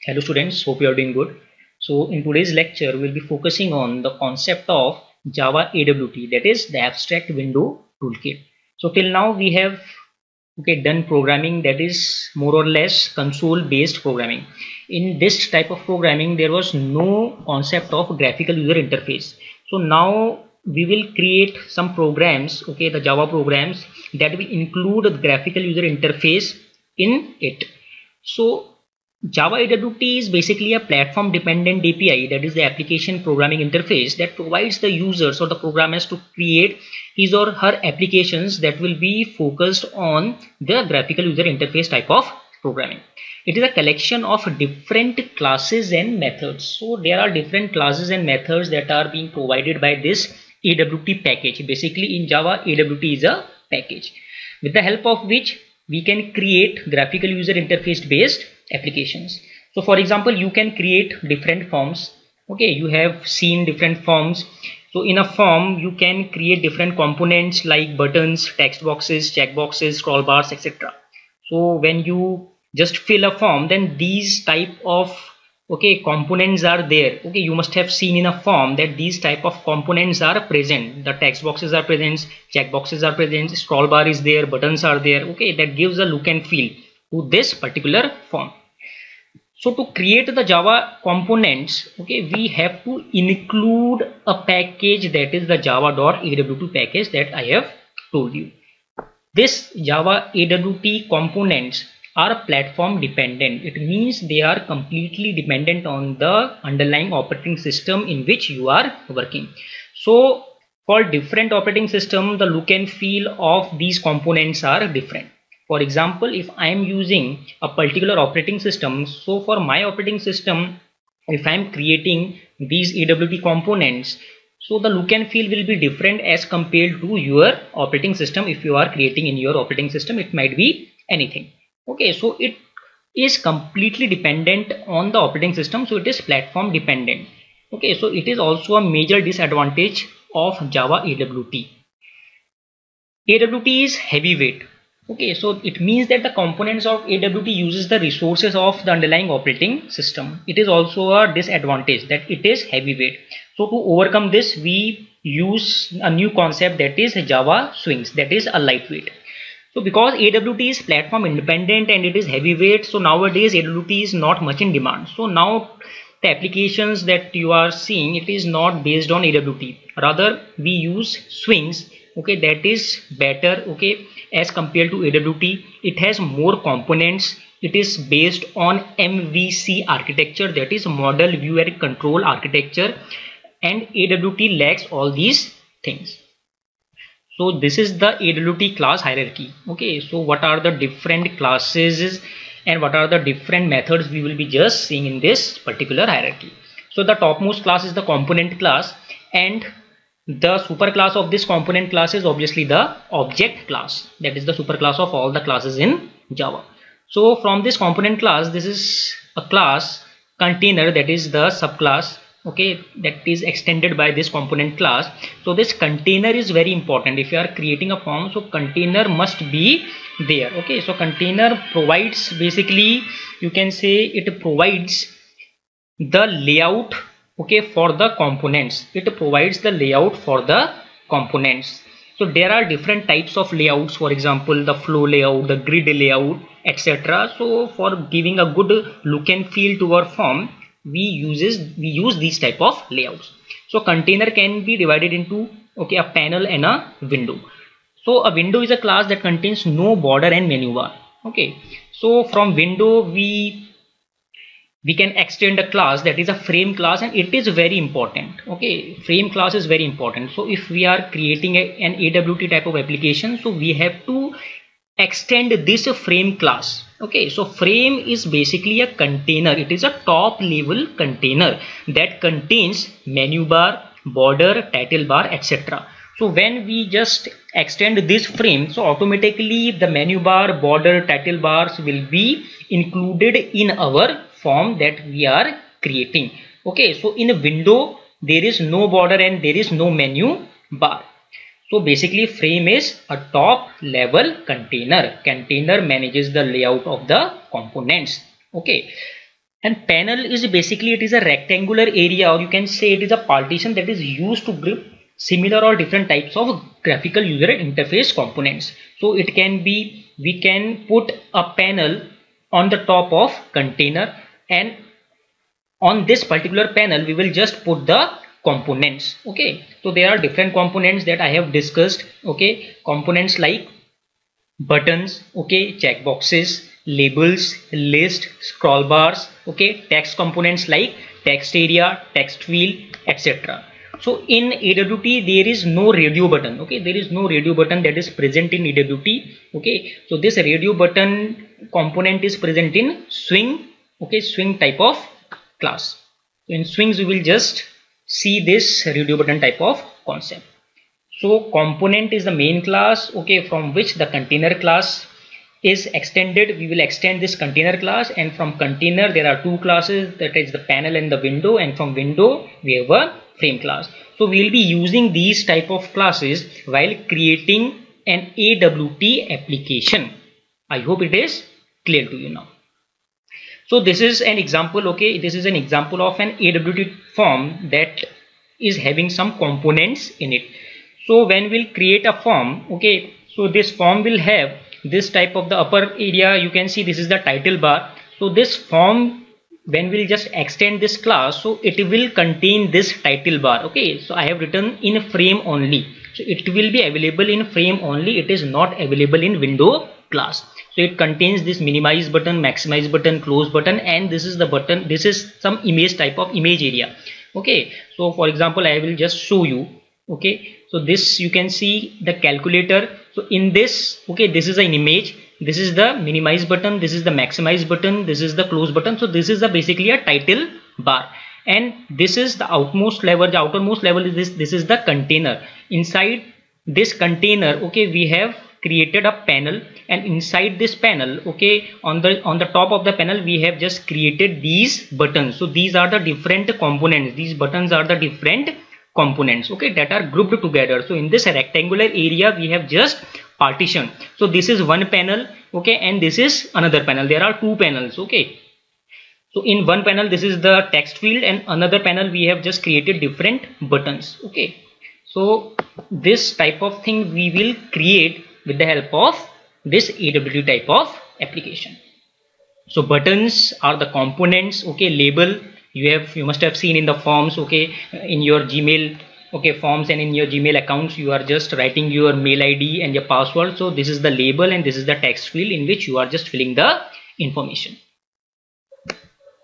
Hello students, hope you are doing good. So in today's lecture, we'll be focusing on the concept of Java AWT, that is the abstract window toolkit. So till now we have done programming that is more or less console based programming. In this type of programming, there was no concept of graphical user interface. So now we will create some programs, the Java programs that will include a graphical user interface in it. So Java AWT is basically a platform dependent API, that is the application programming interface, that provides the users or the programmers to create his or her applications that will be focused on the graphical user interface type of programming. It is a collection of different classes and methods. So there are different classes and methods that are being provided by this AWT package. Basically in Java, AWT is a package with the help of which we can create graphical user interface based applications. So for example, you can create different forms. You have seen different forms. So in a form you can create different components like buttons, text boxes, check boxes, scroll bars, etc. So when you just fill a form, then these type of components are there. You must have seen in a form that these type of components are present. The text boxes are present, check boxes are present, scroll bar is there, buttons are there. That gives a look and feel to this particular form. So to create the Java components, we have to include a package, that is the java.awt package that I have told you. This Java AWT components are platform dependent. It means they are completely dependent on the underlying operating system in which you are working. So for different operating system, the look and feel of these components are different. For example, if I am using a particular operating system, so for my operating system, if I am creating these AWT components, so the look and feel will be different as compared to your operating system. If you are creating in your operating system, it might be anything. So it is completely dependent on the operating system, so it is platform dependent. So it is also a major disadvantage of Java AWT. AWT is heavyweight. So it means that the components of AWT uses the resources of the underlying operating system. It is also a disadvantage that it is heavyweight. So to overcome this, we use a new concept, that is Java Swings, that is a lightweight. So because AWT is platform independent and it is heavyweight, so nowadays AWT is not much in demand. So now the applications that you are seeing, it is not based on AWT. Rather we use Swings. That is better as compared to AWT. It has more components. It is based on MVC architecture, that is model view and control architecture, and AWT lacks all these things. So this is the AWT class hierarchy. So what are the different classes and what are the different methods we will be just seeing in this particular hierarchy. So the topmost class is the component class, and the superclass of this component class is obviously the object class, that is the superclass of all the classes in Java. So from this component class, this is a class container, that is the subclass that is extended by this component class. So this container is very important. If you are creating a form, so container must be there. So container provides, basically you can say, it provides the layout for the components. It provides the layout for the components. So there are different types of layouts, for example the flow layout, the grid layout, etc. So for giving a good look and feel to our form, we use these type of layouts. So container can be divided into a panel and a window. So a window is a class that contains no border and menu bar. So from window we can extend a class, that is a frame class, and it is very important. Frame class is very important. So if we are creating an AWT type of application, so we have to extend this frame class. So frame is basically a container. It is a top level container that contains menu bar, border, title bar, etc. So when we just extend this frame, so automatically the menu bar, border, title bars will be included in our form that we are creating. So in a window there is no border and there is no menu bar. So basically frame is a top level container. Container manages the layout of the components. And panel is basically, it is a rectangular area, or you can say it is a partition that is used to group similar or different types of graphical user interface components. So it can be, we can put a panel on the top of container, and on this particular panel we will just put the components. Okay, so there are different components that I have discussed. Okay, components like buttons, okay, checkboxes, labels, list, scroll bars, okay, text components like text area, text field, etc. So in AWT there is no radio button. Okay, there is no radio button that is present in AWT. Okay, so this radio button component is present in swing. Okay, swing type of class. So in swings we will just see this radio button type of concept. So component is the main class, okay, from which the container class is extended. We will extend this container class, and from container there are two classes, that is the panel and the window, and from window we have a frame class. So we will be using these type of classes while creating an AWT application. I hope it is clear to you now. So this is an example, okay, this is an example of an AWT form that is having some components in it. So when we'll create a form, okay, so this form will have this type of the upper area, you can see this is the title bar. So this form, when we'll just extend this class, so it will contain this title bar. Okay, so I have written in frame only, so it will be available in frame only, it is not available in window class. So it contains this minimize button, maximize button, close button, and this is the button, this is some image type of image area. Okay, so for example I will just show you. Okay, so this you can see the calculator. So in this, okay, this is an image, this is the minimize button, this is the maximize button, this is the close button. So this is basically a title bar, and this is the outermost level. The outermost level is this is the container. Inside this container, okay, we have created a panel, and inside this panel, okay, on the top of the panel we have just created these buttons. So these are the different components, these buttons are the different components, okay, that are grouped together. So in this rectangular area we have just partition. So this is one panel, okay, and this is another panel. There are two panels, okay. So in one panel this is the text field, and another panel we have just created different buttons. Okay, so this type of thing we will create with the help of this AWT type of application. So buttons are the components, okay. Label, you must have seen in the forms, okay, in your Gmail, okay, forms, and in your Gmail accounts you are just writing your mail ID and your password. So this is the label, and this is the text field in which you are just filling the information.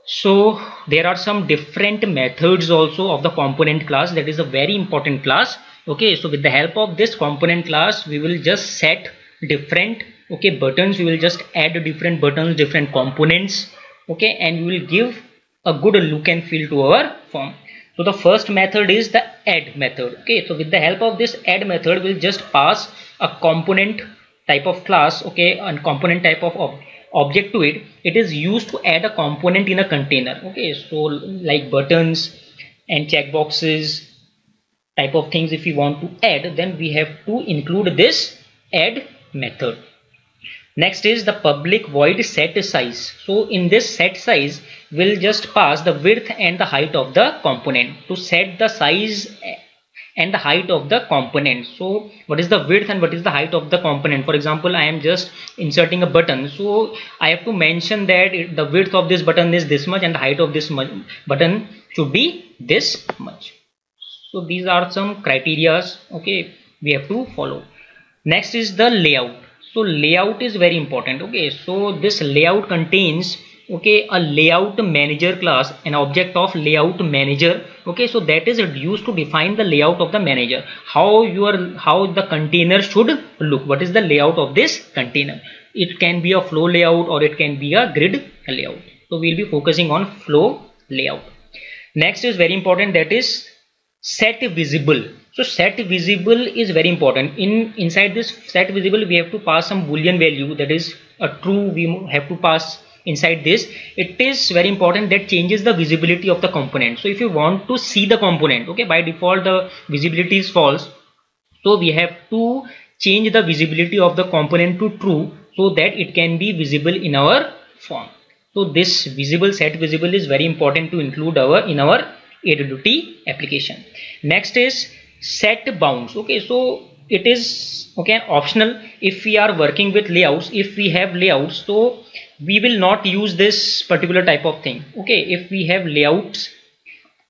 So there are some different methods also of the component class. That is a very important class. Okay, so with the help of this component class we will just set different, okay, buttons. We will just add different buttons, different components, okay, and we will give a good look and feel to our form. So the first method is the add method. Okay, so with the help of this add method we'll just pass a component type of class, okay, and component type of object to it. It is used to add a component in a container. Okay, so like buttons and checkboxes type of things, if we want to add, then we have to include this add method. Next is the public void set size. So in this set size we'll just pass the width and the height of the component to set the size and the height of the component. So what is the width and what is the height of the component? For example, I am just inserting a button, so I have to mention that the width of this button is this much and the height of this button should be this much. So these are some criterias, okay, we have to follow. Next is the layout. So layout is very important. Okay, so this layout contains, okay, a layout manager class, an object of layout manager. Okay, so that is used to define the layout of the manager, how the container should look. What is the layout of this container? It can be a flow layout or it can be a grid layout. So we will be focusing on flow layout. Next is very important, that is set visible. So set visible is very important. Inside this set visible we have to pass some boolean value, that is a true we have to pass inside this. It is very important, that changes the visibility of the component. So if you want to see the component, okay, by default the visibility is false, so we have to change the visibility of the component to true so that it can be visible in our form. So this visible, set visible is very important to include in our AWT application. Next is set bounds. Okay, so it is okay optional if we are working with layouts. If we have layouts, so we will not use this particular type of thing. Okay, if we have layouts,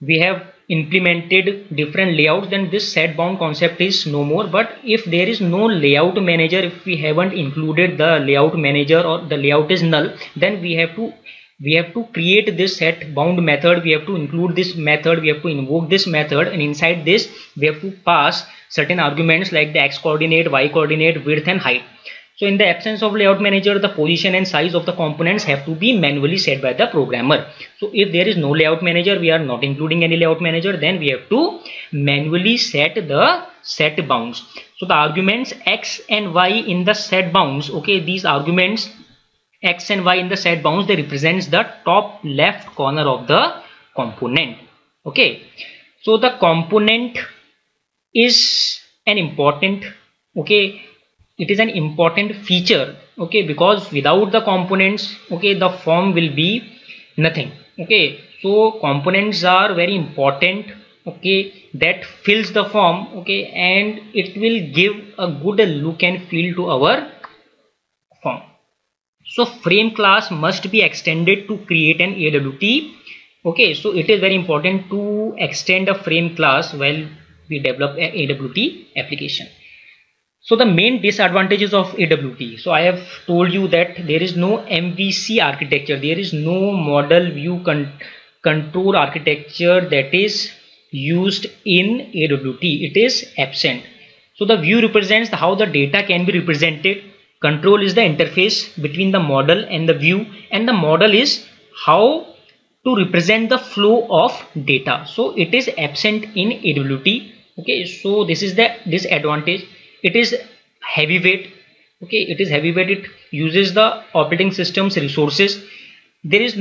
we have implemented different layouts, then this set bound concept is no more. But if there is no layout manager, if we haven't included the layout manager or the layout is null, then we have to create this set bound method. We have to include this method, we have to invoke this method, and inside this we have to pass certain arguments like the x coordinate, y coordinate, width and height. So in the absence of layout manager, the position and size of the components have to be manually set by the programmer. So if there is no layout manager, we are not including any layout manager, then we have to manually set the set bounds. So the arguments x and y in the set bounds, okay, these arguments x and y in the set bounds, they represents the top left corner of the component. Okay, so the component is an important, okay, it is an important feature, okay, because without the components, okay, the form will be nothing. Okay, so components are very important, okay, that fills the form, okay, and it will give a good look and feel to our form. So frame class must be extended to create an AWT. Okay, so it is very important to extend a frame class while we develop an AWT application. So the main disadvantages of AWT. So I have told you that there is no MVC architecture. There is no model view control architecture that is used in AWT. It is absent. So the view represents how the data can be represented. Control is the interface between the model and the view, and the model is how to represent the flow of data. So it is absent in AWT. Okay, so this is the disadvantage. It is heavyweight. Okay, it is heavyweight. It uses the operating system's resources. There is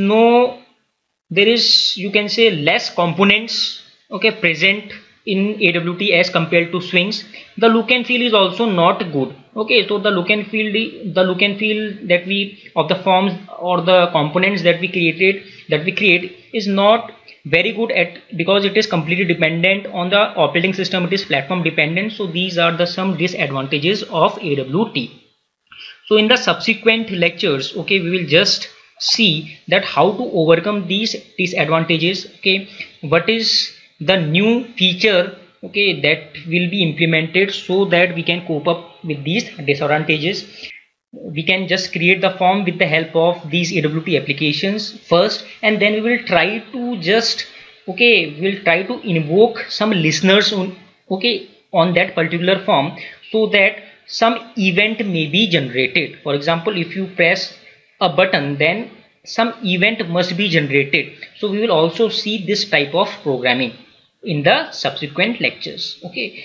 you can say less components, okay, present in AWT as compared to swings. The look and feel is also not good. Okay, so the look and feel that we of the forms or the components that we create is not very good at, because it is completely dependent on the operating system. It is platform dependent. So these are the some disadvantages of AWT. So in the subsequent lectures, okay, we will just see that how to overcome these disadvantages. Okay, what is the new feature, okay, that will be implemented so that we can cope up with these disadvantages. We can just create the form with the help of these AWT applications first, and then we will try to just, okay, we'll try to invoke some listeners on, okay, on that particular form, so that some event may be generated. For example, if you press a button, then some event must be generated. So we will also see this type of programming in the subsequent lectures. Okay,